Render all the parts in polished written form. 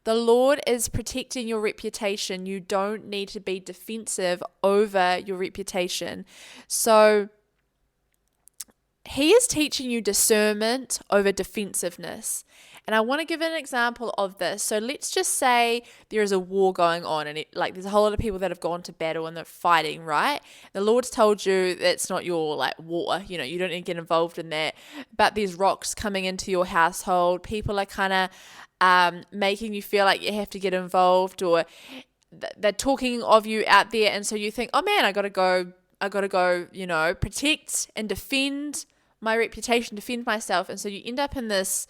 The Lord is protecting your reputation. You don't need to be defensive over your reputation. So He is teaching you discernment over defensiveness. And I want to give an example of this. So let's just say there is a war going on, and there's a whole lot of people that have gone to battle and they're fighting, right? The Lord's told you that's not your war. You don't need to get involved in that. But there's rocks coming into your household. People are kind of making you feel like you have to get involved, or they're talking of you out there, and so you think, oh man, I gotta go, protect and defend my reputation, defend myself. And so you end up in this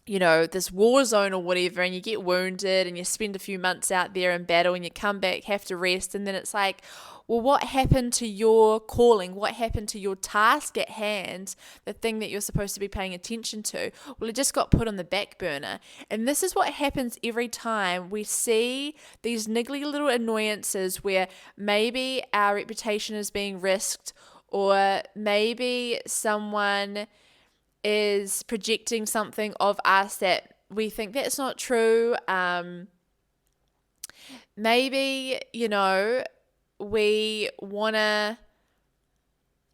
this war zone or whatever, and you get wounded and you spend a few months out there in battle and you come back, have to rest, and then it's like, well, what happened to your calling? What happened to your task at hand, the thing that you're supposed to be paying attention to? Well, it just got put on the back burner. And this is what happens every time we see these niggly little annoyances where maybe our reputation is being risked, or maybe someone is projecting something of us that we think that's not true. Maybe, we want to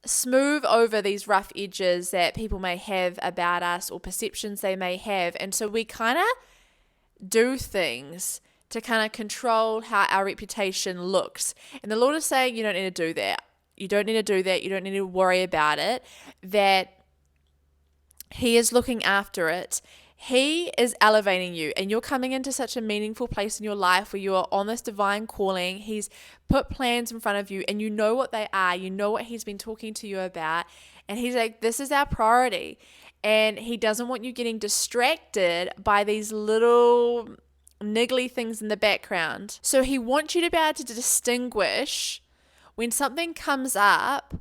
smooth over these rough edges that people may have about us, or perceptions they may have. And so we kind of do things to kind of control how our reputation looks. And the Lord is saying, you don't need to do that. You don't need to do that. You don't need to worry about it. That He is looking after it. He is elevating you, and you're coming into such a meaningful place in your life where you are on this divine calling. He's put plans in front of you, and you know what they are. You know what He's been talking to you about. And He's like, this is our priority. And He doesn't want you getting distracted by these little niggly things in the background. So He wants you to be able to distinguish when something comes up,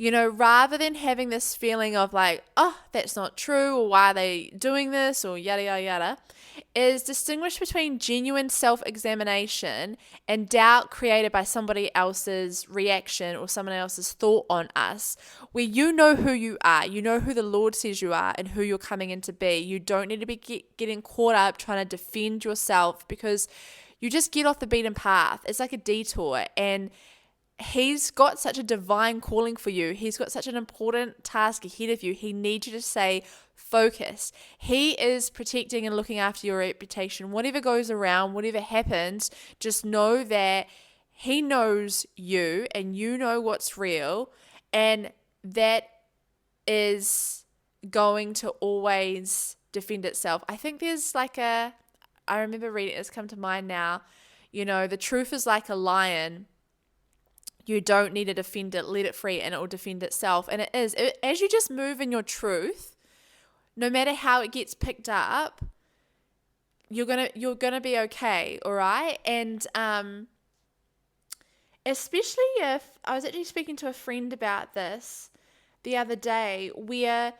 rather than having this feeling of like, oh, that's not true, or why are they doing this, or yada, yada, yada, is distinguish between genuine self-examination and doubt created by somebody else's reaction or someone else's thought on us, where you know who you are, you know who the Lord says you are and who you're coming in to be. You don't need to be getting caught up trying to defend yourself, because you just get off the beaten path. It's like a detour, and He's got such a divine calling for you. He's got such an important task ahead of you. He needs you to stay focused. He is protecting and looking after your reputation. Whatever goes around, whatever happens, just know that He knows you and you know what's real, and that is going to always defend itself. I think there's I remember reading, it's come to mind now, the truth is like a lion. You don't need to defend it. Let it free and it will defend itself. And it is. As you just move in your truth, no matter how it gets picked up, you're gonna be okay, all right? And especially if I was actually speaking to a friend about this the other day, where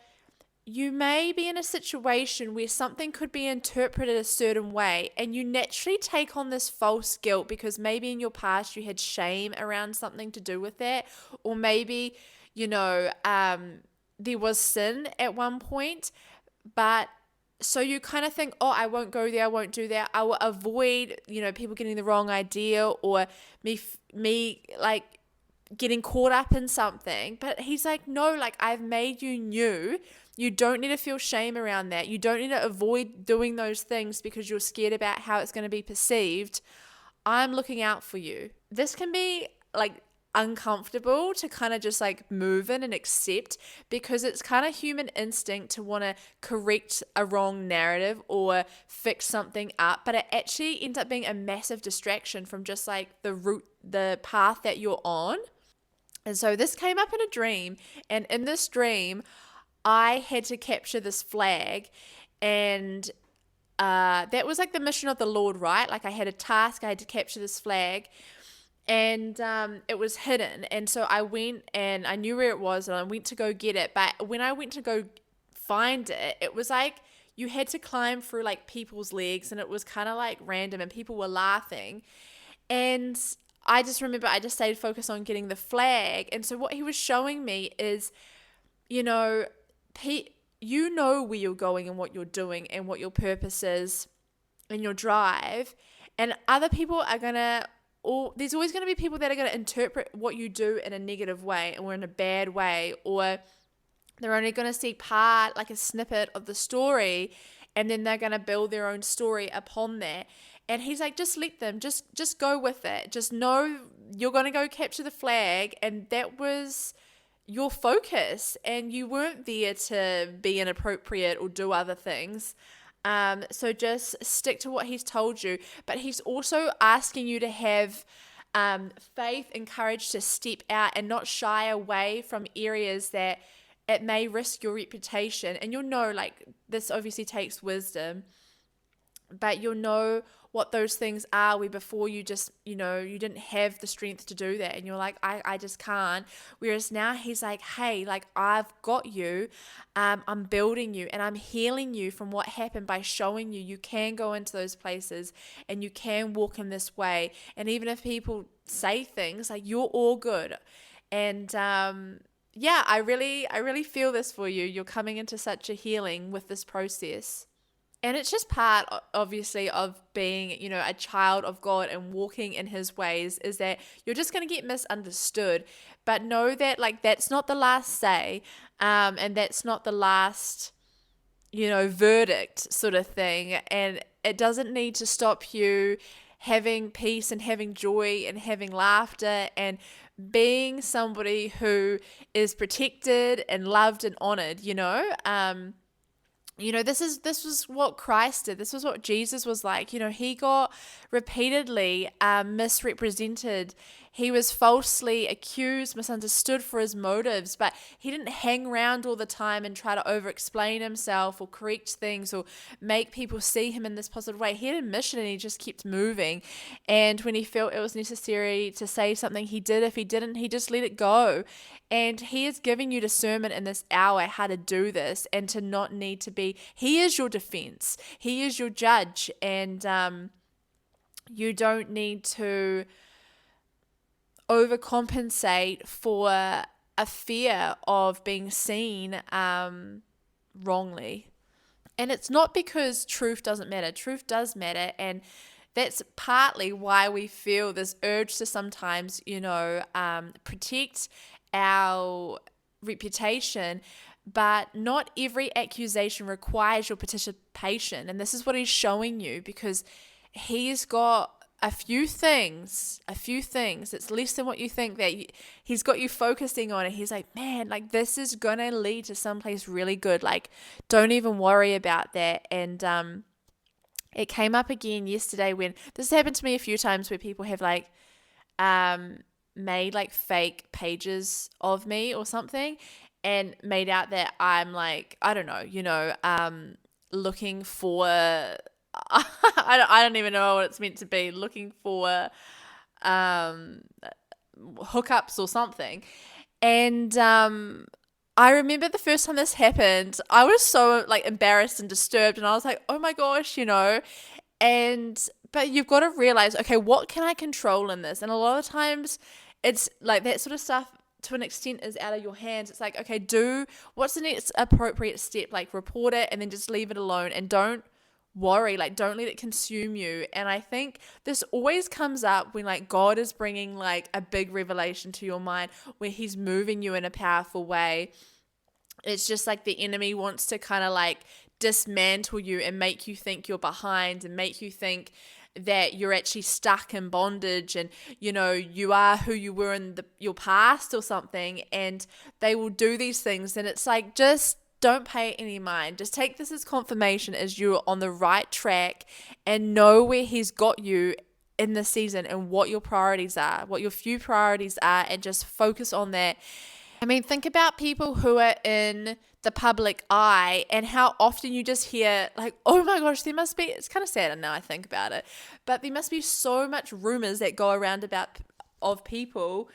you may be in a situation where something could be interpreted a certain way, and you naturally take on this false guilt because maybe in your past you had shame around something to do with that, or maybe, there was sin at one point, but so you kind of think, oh, I won't go there, I won't do that, I will avoid, people getting the wrong idea, or me getting caught up in something. But He's like, no, I've made you new. You don't need to feel shame around that. You don't need to avoid doing those things because you're scared about how it's going to be perceived. I'm looking out for you. This can be uncomfortable to kind of just move in and accept, because it's kind of human instinct to want to correct a wrong narrative or fix something up, but it actually ends up being a massive distraction from just the path that you're on. And so this came up in a dream, and in this dream I had to capture this flag, and that was the mission of the Lord, right? I had a task, I had to capture this flag, and it was hidden. And so I went, and I knew where it was, and I went to go get it. But when I went to go find it, it was you had to climb through people's legs, and it was kind of random, and people were laughing. And I just remember I just stayed focused on getting the flag. And so what He was showing me is, you know where you're going and what you're doing and what your purpose is and your drive. And other people are going to, or there's always going to be people that are going to interpret what you do in a negative way or in a bad way, or they're only going to see part, like a snippet of the story, and then they're going to build their own story upon that. And he's like, just let them, just go with it. Just know you're going to go capture the flag, and that was your focus, and you weren't there to be inappropriate or do other things. So just stick to what he's told you. But he's also asking you to have faith and courage to step out and not shy away from areas that it may risk your reputation. And you'll know, like, this obviously takes wisdom, but you'll know what those things are where before you just, you didn't have the strength to do that. And you're like, I just can't. Whereas now he's like, hey, like, I've got you. I'm building you and I'm healing you from what happened by showing you can go into those places and you can walk in this way. And even if people say things, like, you're all good. And, yeah, I really feel this for you. You're coming into such a healing with this process. And it's just part, obviously, of being, a child of God and walking in his ways, is that you're just going to get misunderstood. But know that, like, that's not the last say, and that's not the last, verdict sort of thing. And it doesn't need to stop you having peace and having joy and having laughter and being somebody who is protected and loved and honored, this was what Christ did. This was what Jesus was like. He got repeatedly misrepresented. He was falsely accused, misunderstood for his motives, but he didn't hang around all the time and try to over-explain himself or correct things or make people see him in this positive way. He had a mission and he just kept moving. And when he felt it was necessary to say something, he did. If he didn't, he just let it go. And he is giving you discernment in this hour how to do this and to not need to be. He is your defense. He is your judge. And you don't need to overcompensate for a fear of being seen wrongly. And it's not because truth doesn't matter. Truth does matter. And that's partly why we feel this urge to sometimes, protect our reputation. But not every accusation requires your participation. And this is what he's showing you, because he's got a few things, it's less than what you think, that he's got you focusing on it. He's like, man, like, this is going to lead to someplace really good. Like, don't even worry about that. And it came up again yesterday when this happened to me a few times, where people have like made like fake pages of me or something and made out that I'm like, I don't know, looking for I don't even know what it's meant to be, looking for hookups or something. And I remember the first time this happened, I was so like embarrassed and disturbed, and I was like, oh my gosh, but you've got to realize, okay, what can I control in this? And a lot of times it's like that sort of stuff to an extent is out of your hands. It's like, okay, what's the next appropriate step? Like, report it and then just leave it alone, and don't worry, like, don't let it consume you. And I think this always comes up when like God is bringing like a big revelation to your mind, where he's moving you in a powerful way. It's just like the enemy wants to kind of like dismantle you and make you think you're behind and make you think that you're actually stuck in bondage and you are who you were in your past or something. And they will do these things, and it's like, just don't pay any mind. Just take this as confirmation as you're on the right track, and know where he's got you in the season and what your priorities are, what your few priorities are, and just focus on that. I mean, think about people who are in the public eye and how often you just hear like, oh my gosh, there must be, it's kind of sad now I think about it, but there must be so much rumors that go around of people,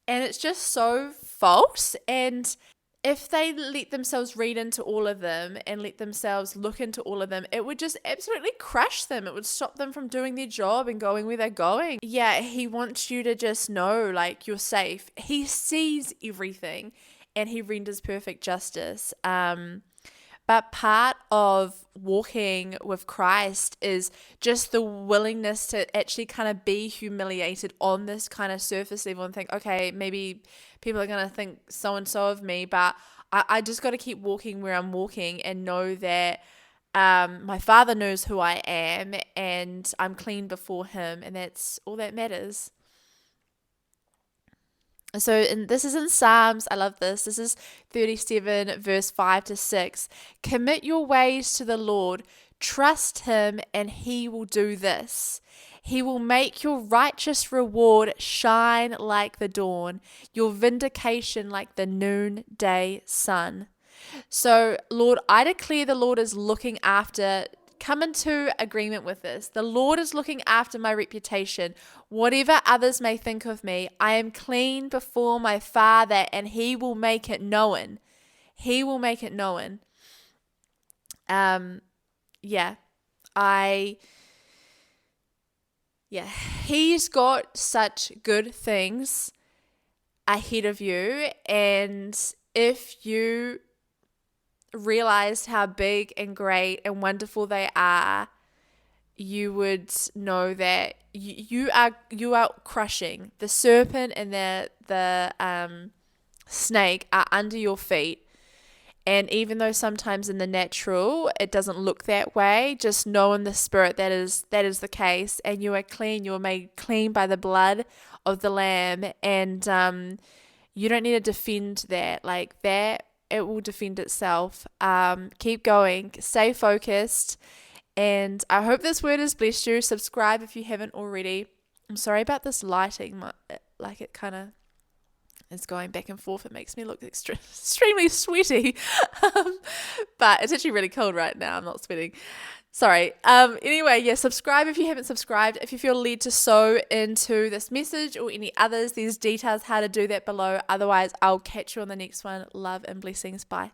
and it's just so false. And if they let themselves read into all of them and let themselves look into all of them, it would just absolutely crush them. It would stop them from doing their job and going where they're going. Yeah, he wants you to just know, like, you're safe. He sees everything and he renders perfect justice. But part of walking with Christ is just the willingness to actually kind of be humiliated on this kind of surface level and think, okay, maybe people are going to think so-and-so of me, but I just got to keep walking where I'm walking and know that my Father knows who I am and I'm clean before him, and that's all that matters. So this is in Psalms. I love this. This is 37 verse 5 to 6. Commit your ways to the Lord. Trust him and he will do this. He will make your righteous reward shine like the dawn, your vindication like the noonday sun. So, Lord, I declare the Lord is looking after. Come into agreement with this. The Lord is looking after my reputation. Whatever others may think of me, I am clean before my Father, and he will make it known. He will make it known. Yeah. He's got such good things ahead of you, and if you realized how big and great and wonderful they are, you would know that you are crushing. The serpent and the snake are under your feet. And even though sometimes in the natural it doesn't look that way, just know in the spirit that is the case, and you are clean. You are made clean by the blood of the Lamb, and you don't need to defend that. Like that, it will defend itself. Keep going, stay focused, and I hope this word has blessed you. Subscribe if you haven't already. I'm sorry about this lighting, like it kind of is going back and forth. It makes me look extremely sweaty, but it's actually really cold right now. I'm not sweating. Sorry. Anyway, yeah, subscribe if you haven't subscribed. If you feel led to sow into this message or any others, there's details how to do that below. Otherwise, I'll catch you on the next one. Love and blessings. Bye.